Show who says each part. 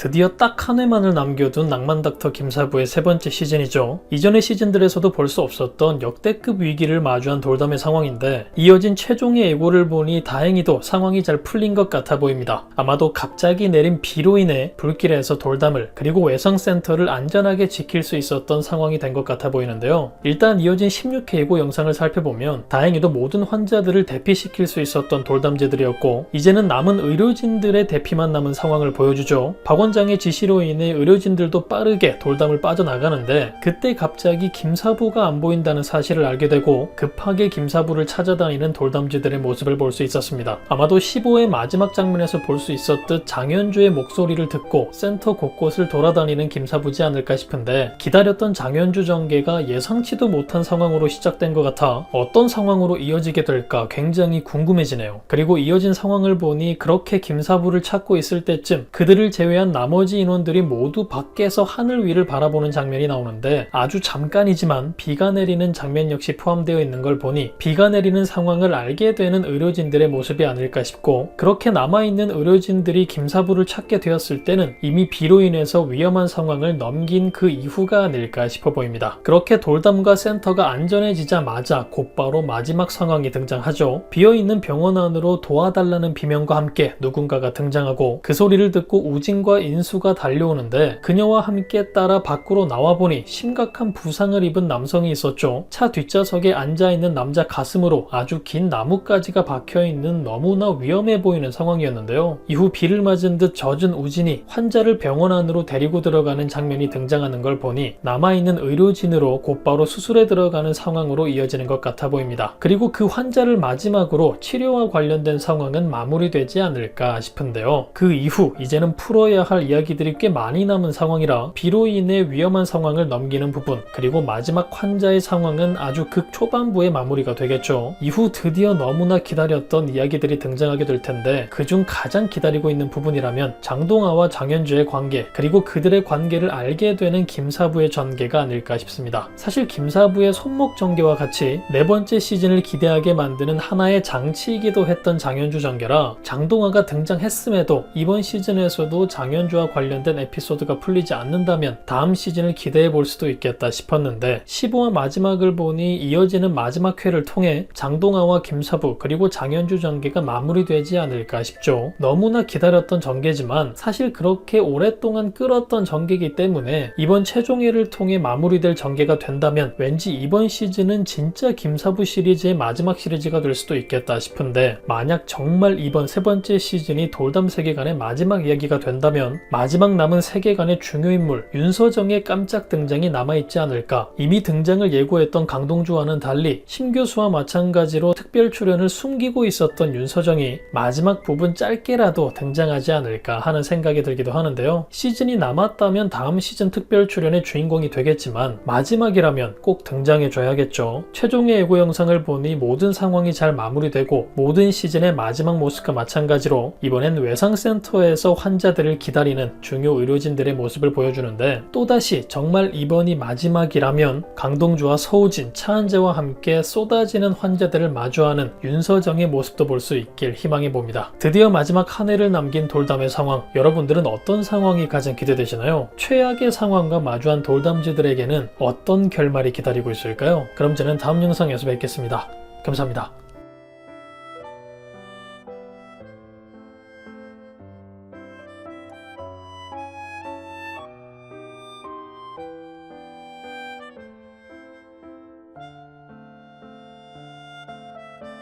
Speaker 1: 드디어 딱 한 회만을 남겨둔 낭만닥터 김사부의 세 번째 시즌이죠. 이전의 시즌들에서도 볼 수 없었던 역대급 위기를 마주한 돌담의 상황인데 이어진 최종의 예고를 보니 다행히도 상황이 잘 풀린 것 같아 보입니다. 아마도 갑자기 내린 비로 인해 불길에서 돌담을 그리고 외상센터를 안전하게 지킬 수 있었던 상황이 된 것 같아 보이는데요. 일단 이어진 16회 예고 영상을 살펴보면 다행히도 모든 환자들을 대피시킬 수 있었던 돌담제들이었고 이제는 남은 의료진들의 대피만 남은 상황을 보여주죠. 박 원장의 지시로 인해 의료진들도 빠르게 돌담을 빠져나가는데 그때 갑자기 김사부가 안 보인다는 사실을 알게 되고 급하게 김사부를 찾아다니는 돌담쥐들의 모습을 볼 수 있었습니다. 아마도 15회 마지막 장면에서 볼 수 있었듯 장현주의 목소리를 듣고 센터 곳곳을 돌아다니는 김사부지 않을까 싶은데 기다렸던 장현주 전개가 예상치도 못한 상황으로 시작된 것 같아 어떤 상황으로 이어지게 될까 굉장히 궁금해지네요. 그리고 이어진 상황을 보니 그렇게 김사부를 찾고 있을 때쯤 그들을 제외한 나머지 인원들이 모두 밖에서 하늘 위를 바라보는 장면이 나오는데 아주 잠깐이지만 비가 내리는 장면 역시 포함되어 있는 걸 보니 비가 내리는 상황을 알게 되는 의료진들의 모습이 아닐까 싶고 그렇게 남아있는 의료진들이 김사부를 찾게 되었을 때는 이미 비로 인해서 위험한 상황을 넘긴 그 이후가 아닐까 싶어 보입니다. 그렇게 돌담과 센터가 안전해지자마자 곧바로 마지막 상황이 등장하죠. 비어있는 병원 안으로 도와달라는 비명과 함께 누군가가 등장하고 그 소리를 듣고 우진과 인수가 달려오는데 그녀와 함께 따라 밖으로 나와보니 심각한 부상을 입은 남성이 있었죠. 차 뒷좌석에 앉아있는 남자 가슴으로 아주 긴 나뭇가지가 박혀있는 너무나 위험해 보이는 상황이었는데요. 이후 비를 맞은 듯 젖은 우진이 환자를 병원 안으로 데리고 들어가는 장면이 등장하는 걸 보니 남아있는 의료진으로 곧바로 수술에 들어가는 상황으로 이어지는 것 같아 보입니다. 그리고 그 환자를 마지막으로 치료와 관련된 상황은 마무리되지 않을까 싶은데요. 그 이후 이제는 풀어야 할 이야기들이 꽤 많이 남은 상황이라 비로 인해 위험한 상황을 넘기는 부분 그리고 마지막 환자의 상황은 아주 극 초반부에 마무리가 되겠죠. 이후 드디어 너무나 기다렸던 이야기들이 등장하게 될 텐데 그중 가장 기다리고 있는 부분이라면 장동아와 장현주의 관계 그리고 그들의 관계를 알게 되는 김사부의 전개가 아닐까 싶습니다. 사실 김사부의 손목 전개와 같이 네 번째 시즌을 기대하게 만드는 하나의 장치이기도 했던 장현주 전개라 장동아가 등장했음에도 이번 시즌에서도 장현주와 관련된 에피소드가 풀리지 않는다면 다음 시즌을 기대해 볼 수도 있겠다 싶었는데 15화 마지막을 보니 이어지는 마지막 회를 통해 장동아와 김사부 그리고 장현주 전개가 마무리되지 않을까 싶죠. 너무나 기다렸던 전개지만 사실 그렇게 오랫동안 끌었던 전개이기 때문에 이번 최종회를 통해 마무리될 전개가 된다면 왠지 이번 시즌은 진짜 김사부 시리즈의 마지막 시리즈가 될 수도 있겠다 싶은데 만약 정말 이번 세 번째 시즌이 돌담 세계관의 마지막 이야기가 된다면 마지막 남은 세계관의 중요 인물 윤서정의 깜짝 등장이 남아있지 않을까. 이미 등장을 예고했던 강동주와는 달리 심교수와 마찬가지로 특별 출연을 숨기고 있었던 윤서정이 마지막 부분 짧게라도 등장하지 않을까 하는 생각이 들기도 하는데요. 시즌이 남았다면 다음 시즌 특별 출연의 주인공이 되겠지만 마지막이라면 꼭 등장해줘야겠죠. 최종의 예고 영상을 보니 모든 상황이 잘 마무리되고 모든 시즌의 마지막 모습과 마찬가지로 이번엔 외상센터에서 환자들을 기다리는 중요 의료진들의 모습을 보여주는데 또다시 정말 이번이 마지막이라면 강동주와 서우진, 차은재와 함께 쏟아지는 환자들을 마주하는 윤서정의 모습도 볼 수 있길 희망해봅니다. 드디어 마지막 한 해를 남긴 돌담의 상황, 여러분들은 어떤 상황이 가장 기대되시나요? 최악의 상황과 마주한 돌담쥐들에게는 어떤 결말이 기다리고 있을까요? 그럼 저는 다음 영상에서 뵙겠습니다. 감사합니다.